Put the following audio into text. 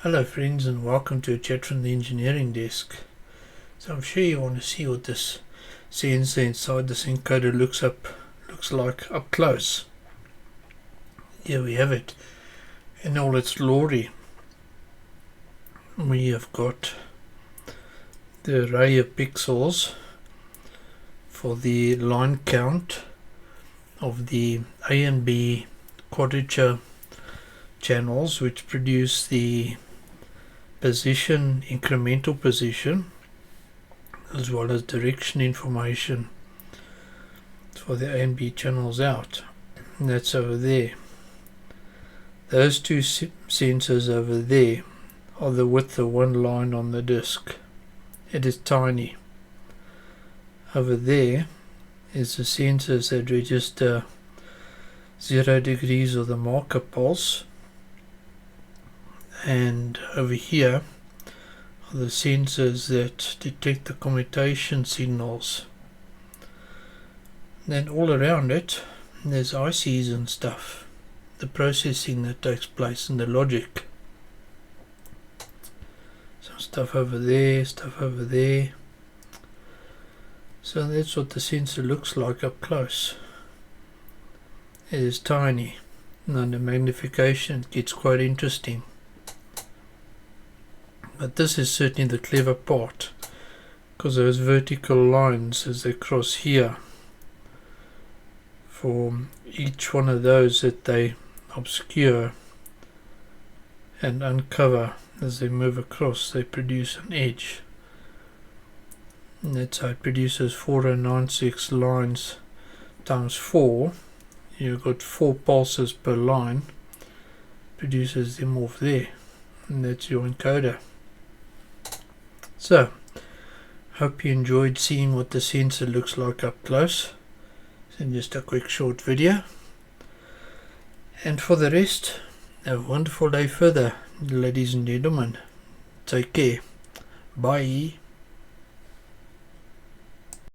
Hello friends, and welcome to a chat from the engineering desk. So I'm sure you want to see what this sensor inside this encoder looks like up close. Here we have it in all its glory. We have got the array of pixels for the line count of the A and B quadrature channels, which produce the incremental position, as well as direction information for the A and B channels out. And that's over there. Those two sensors over there are the width of one line on the disk. It is tiny. Over there is the sensors that register 0 degrees or the marker pulse, and over here are the sensors that detect the commutation signals. Then all around it there's ICs and stuff, the processing that takes place and the logic. Some stuff over there, stuff over there. So that's what the sensor looks like up close. It is tiny, and under magnification it gets quite interesting. But this is certainly the clever part, because those vertical lines as they cross here, for each one of those that they obscure and uncover as they move across, they produce an edge. And that's how it produces 4096 lines times 4. You've got 4 pulses per line, produces them off there, and that's your encoder. So, hope you enjoyed seeing what the sensor looks like up close. So just a quick short video. And for the rest, have a wonderful day further, ladies and gentlemen. Take care. Bye.